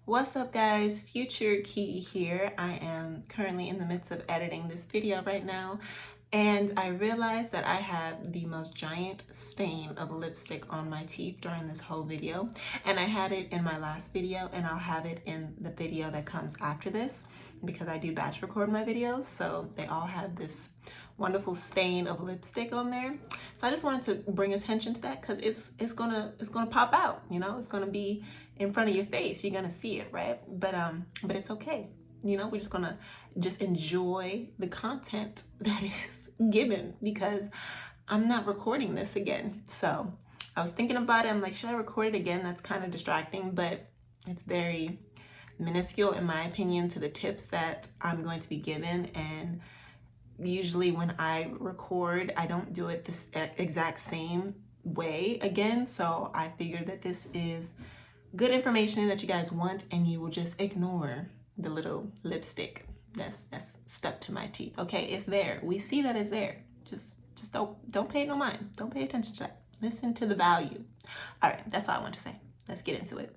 What's up guys, Future Key here. I am currently in the midst of editing this video right now, and I realized that I had the most giant stain of lipstick on my teeth during this whole video, and I had it in my last video and I'll have it in the video that comes after this because I do batch record my videos, so they all have this wonderful stain of lipstick on there. So I just wanted to bring attention to that because it's gonna pop out, you know, it's gonna be in front of your face. You're gonna see it, right? But it's okay. You know, we're just gonna enjoy the content that is given because I'm not recording this again. So I was thinking about it. I'm like, should I record it again? That's kind of distracting, but it's very minuscule in my opinion to the tips that I'm going to be given. And usually when I record, I don't do it this exact same way again. So I figured that this is good information that you guys want, and you will just ignore the little lipstick that's stuck to my teeth. Okay, it's there. We see that it's there. Just don't pay no mind. Don't pay attention to that. Listen to the value. All right, that's all I want to say. Let's get into it.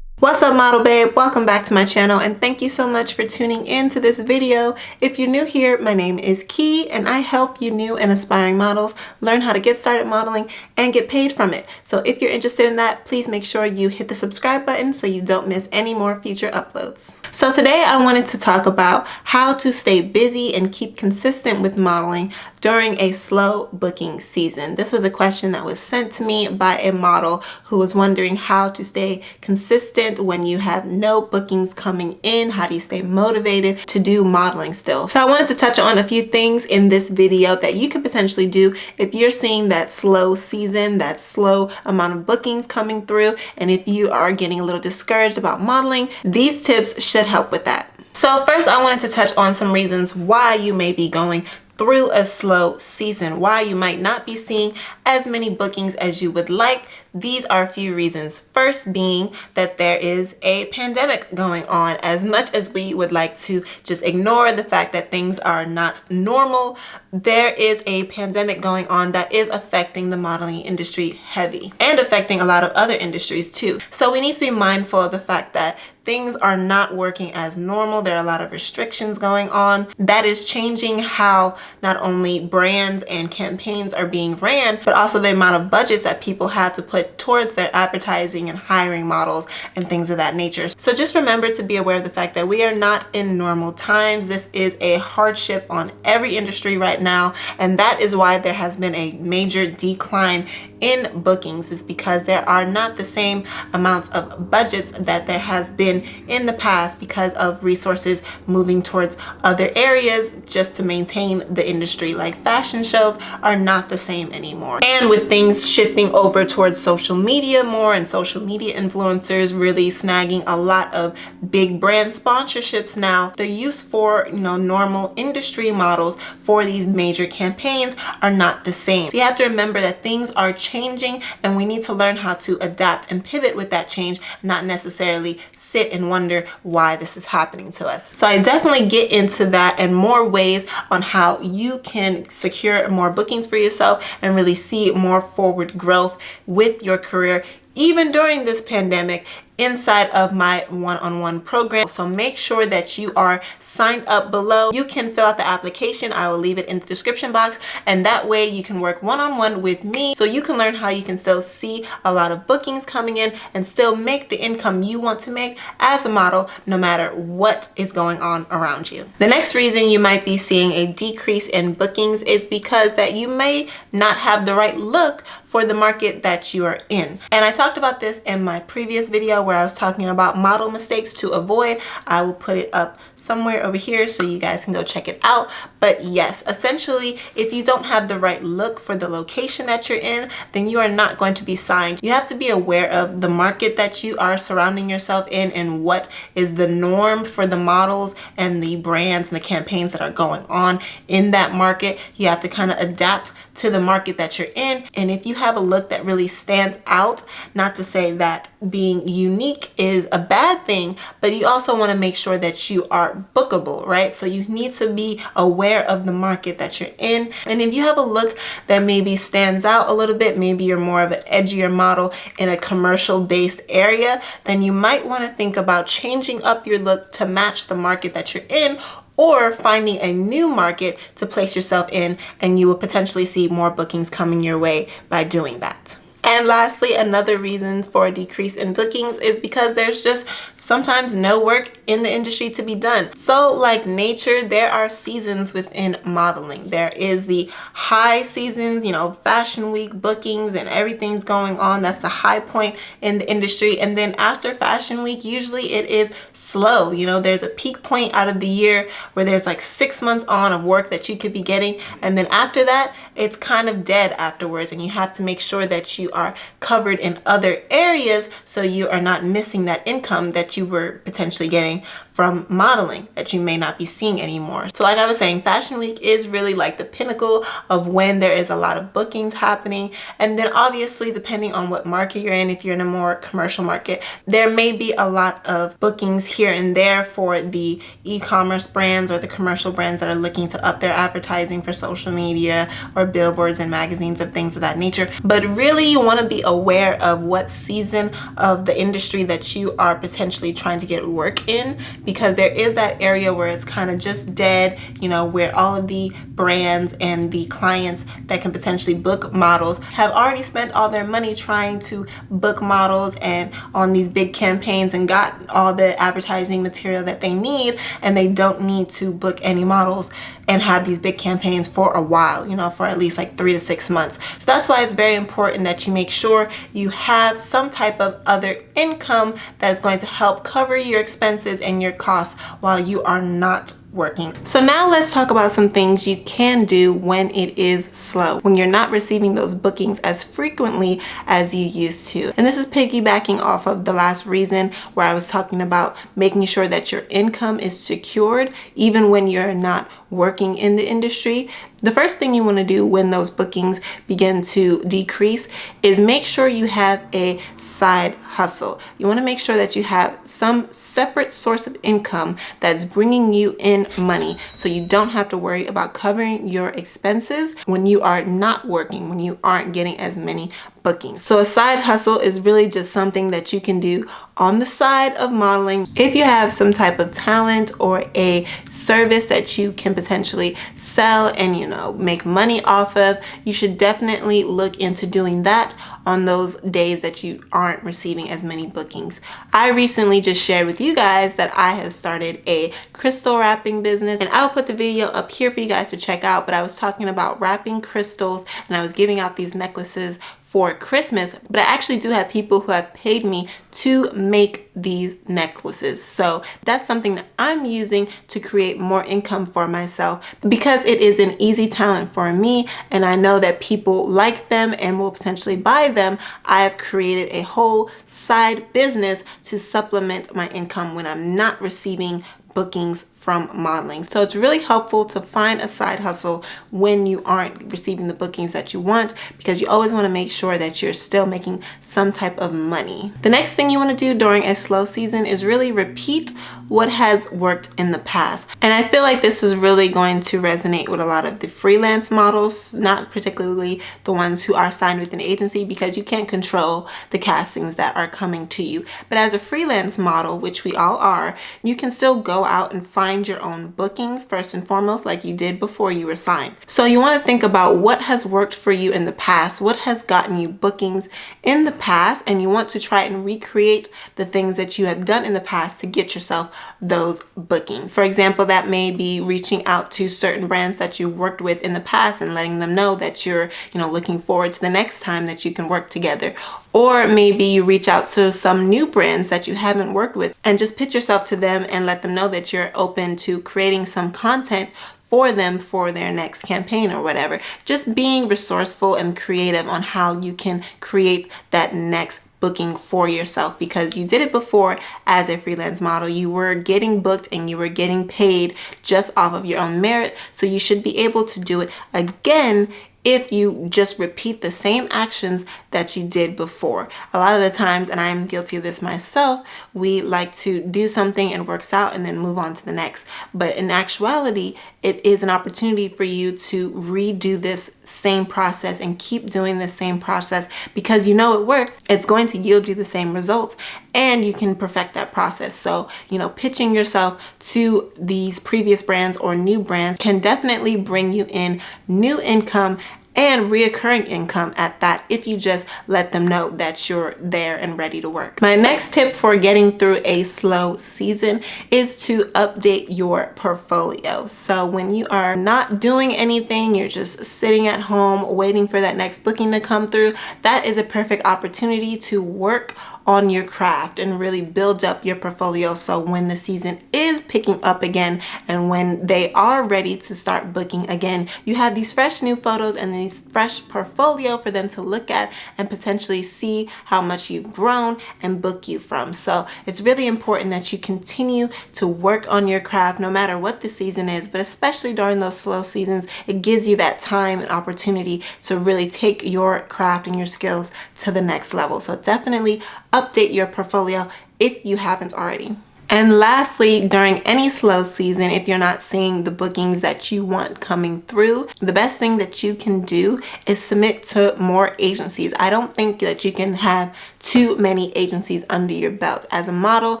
What's up, model babe? Welcome back to my channel, and thank you so much for tuning in to this video. If you're new here, my name is Key and I help you new and aspiring models learn how to get started modeling and get paid from it. So if you're interested in that, please make sure you hit the subscribe button so you don't miss any more future uploads. So today I wanted to talk about how to stay busy and keep consistent with modeling during a slow booking season. This was a question that was sent to me by a model who was wondering how to stay consistent when you have no bookings coming in. How do you stay motivated to do modeling still? So I wanted to touch on a few things in this video that you could potentially do if you're seeing that slow season, that slow amount of bookings coming through, and if you are getting a little discouraged about modeling, these tips should help with that. So first, I wanted to touch on some reasons why you may be going through a slow season, why you might not be seeing as many bookings as you would like. These are a few reasons. First being that there is a pandemic going on. As much as we would like to just ignore the fact that things are not normal, there is a pandemic going on that is affecting the modeling industry heavy and affecting a lot of other industries too. So we need to be mindful of the fact that things are not working as normal. There are a lot of restrictions going on that is changing how not only brands and campaigns are being ran, but also the amount of budgets that people have to put towards their advertising and hiring models and things of that nature. So just remember to be aware of the fact that we are not in normal times. This is a hardship on every industry right now, and that is why there has been a major decline in bookings, is because there are not the same amounts of budgets that there has been in the past because of resources moving towards other areas just to maintain the industry. Like fashion shows are not the same anymore. And with things shifting over towards social media more, and social media influencers really snagging a lot of big brand sponsorships now, the use for, you know, normal industry models for these major campaigns are not the same. So you have to remember that things are changing, and we need to learn how to adapt and pivot with that change, not necessarily sit and wonder why this is happening to us. So I definitely get into that and more ways on how you can secure more bookings for yourself and really see more forward growth with your career even during this pandemic inside of my one-on-one program. So make sure that you are signed up below. You can fill out the application. I will leave it in the description box, and that way you can work one-on-one with me so you can learn how you can still see a lot of bookings coming in and still make the income you want to make as a model no matter what is going on around you. The next reason you might be seeing a decrease in bookings is because that you may not have the right look for the market that you are in. And I talked about this in my previous video where I was talking about model mistakes to avoid. I will put it up somewhere over here so you guys can go check it out. But yes, essentially, if you don't have the right look for the location that you're in, then you are not going to be signed. You have to be aware of the market that you are surrounding yourself in and what is the norm for the models and the brands and the campaigns that are going on in that market. You have to kind of adapt to the market that you're in. And if you have a look that really stands out, not to say that being unique is a bad thing, but you also want to make sure that you are bookable, right? So you need to be aware of the market that you're in. And if you have a look that maybe stands out a little bit, maybe you're more of an edgier model in a commercial based area, then you might want to think about changing up your look to match the market that you're in, or finding a new market to place yourself in, and you will potentially see more bookings coming your way by doing that. And lastly, another reason for a decrease in bookings is because there's just sometimes no work in the industry to be done. So like nature, there are seasons within modeling. There is the high seasons, Fashion Week bookings and everything's going on. That's the high point in the industry. And then after Fashion Week, usually it is slow. There's a peak point out of the year where there's like 6 months on of work that you could be getting. And then after that, it's kind of dead afterwards. And you have to make sure that you are covered in other areas so you are not missing that income that you were potentially getting from modeling that you may not be seeing anymore. So like I was saying, Fashion Week is really like the pinnacle of when there is a lot of bookings happening. And then obviously, depending on what market you're in, if you're in a more commercial market, there may be a lot of bookings here and there for the e-commerce brands or the commercial brands that are looking to up their advertising for social media or billboards and magazines of things of that nature. But really, you want to be aware of what season of the industry that you are potentially trying to get work in, because there is that area where it's kind of just dead, where all of the brands and the clients that can potentially book models have already spent all their money trying to book models and on these big campaigns and got all the advertising material that they need, and they don't need to book any models and have these big campaigns for a while, for at least like 3 to 6 months. So that's why it's very important that you make sure you have some type of other income that is going to help cover your expenses and your costs while you are not working. So now let's talk about some things you can do when it is slow, when you're not receiving those bookings as frequently as you used to. And this is piggybacking off of the last reason where I was talking about making sure that your income is secured even when you're not working in the industry. The first thing you want to do when those bookings begin to decrease is make sure you have a side hustle. You want to make sure that you have some separate source of income that's bringing you in money, so you don't have to worry about covering your expenses when you are not working, when you aren't getting as many bookings. So a side hustle is really just something that you can do on the side of modeling. If you have some type of talent or a service that you can potentially sell and make money off of, you should definitely look into doing that on those days that you aren't receiving as many bookings. I recently just shared with you guys that I have started a crystal wrapping business, and I'll put the video up here for you guys to check out. But I was talking about wrapping crystals, and I was giving out these necklaces for Christmas, but I actually do have people who have paid me to make these necklaces. So that's something that I'm using to create more income for myself, because it is an easy talent for me and I know that people like them and will potentially buy them. I have created a whole side business to supplement my income when I'm not receiving bookings from modeling. So it's really helpful to find a side hustle when you aren't receiving the bookings that you want, because you always want to make sure that you're still making some type of money. The next thing you want to do during a slow season is really repeat what has worked in the past. And I feel like this is really going to resonate with a lot of the freelance models, not particularly the ones who are signed with an agency, because you can't control the castings that are coming to you. But as a freelance model, which we all are, you can still go out and find your own bookings first and foremost, like you did before you were signed. So you want to think about what has worked for you in the past, what has gotten you bookings in the past, and you want to try and recreate the things that you have done in the past to get yourself those bookings. For example, that may be reaching out to certain brands that you worked with in the past and letting them know that you're, looking forward to the next time that you can work together. Or maybe you reach out to some new brands that you haven't worked with and just pitch yourself to them and let them know that you're open to creating some content for them for their next campaign or whatever. Just being resourceful and creative on how you can create that next booking for yourself, because you did it before as a freelance model. You were getting booked and you were getting paid just off of your own merit. So you should be able to do it again if you just repeat the same actions that you did before. A lot of the times, and I'm guilty of this myself, we like to do something and it works out and then move on to the next. But in actuality, it is an opportunity for you to redo this same process and keep doing the same process, because you know it works. It's going to yield you the same results and you can perfect that process. So, pitching yourself to these previous brands or new brands can definitely bring you in new income and reoccurring income at that, if you just let them know that you're there and ready to work. My next tip for getting through a slow season is to update your portfolio. So when you are not doing anything, you're just sitting at home waiting for that next booking to come through, that is a perfect opportunity to work on your craft and really build up your portfolio, so when the season is picking up again and when they are ready to start booking again, you have these fresh new photos and these fresh portfolio for them to look at and potentially see how much you've grown and book you from. So it's really important that you continue to work on your craft no matter what the season is, but especially during those slow seasons, it gives you that time and opportunity to really take your craft and your skills to the next level. So definitely update your portfolio if you haven't already. And lastly, during any slow season, if you're not seeing the bookings that you want coming through, the best thing that you can do is submit to more agencies. I don't think that you can have too many agencies under your belt. As a model,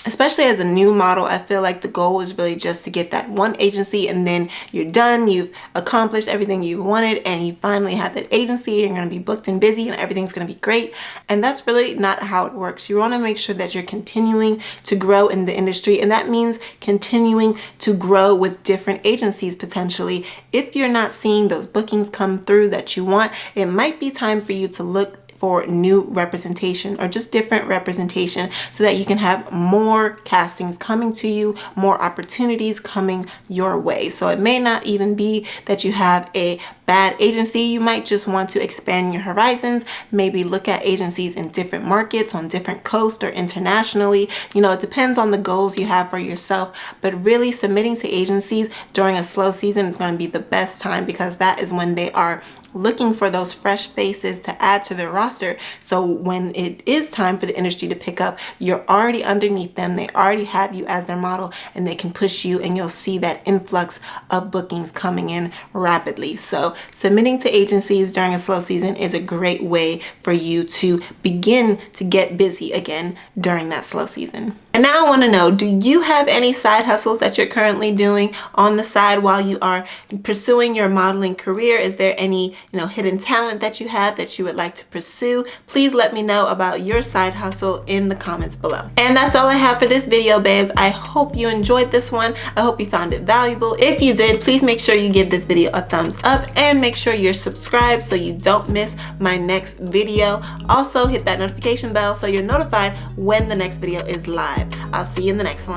especially as a new model, I feel like the goal is really just to get that one agency and then you're done. You've accomplished everything you wanted and you finally have that agency. You're going to be booked and busy and everything's going to be great. And that's really not how it works. You want to make sure that you're continuing to grow in the industry, and that means continuing to grow with different agencies potentially. If you're not seeing those bookings come through that you want, it might be time for you to look for new representation or just different representation so that you can have more castings coming to you, more opportunities coming your way. So it may not even be that you have a bad agency. You might just want to expand your horizons, maybe look at agencies in different markets, on different coasts or internationally. It depends on the goals you have for yourself, but really submitting to agencies during a slow season is going to be the best time, because that is when they are looking for those fresh faces to add to their roster. So when it is time for the industry to pick up, you're already underneath them. They already have you as their model and they can push you, and you'll see that influx of bookings coming in rapidly. So submitting to agencies during a slow season is a great way for you to begin to get busy again during that slow season. And now I want to know, do you have any side hustles that you're currently doing on the side while you are pursuing your modeling career? Is there any, hidden talent that you have that you would like to pursue? Please let me know about your side hustle in the comments below. And that's all I have for this video, babes. I hope you enjoyed this one. I hope you found it valuable. If you did, please make sure you give this video a thumbs up and make sure you're subscribed so you don't miss my next video. Also, hit that notification bell so you're notified when the next video is live. I'll see you in the next one.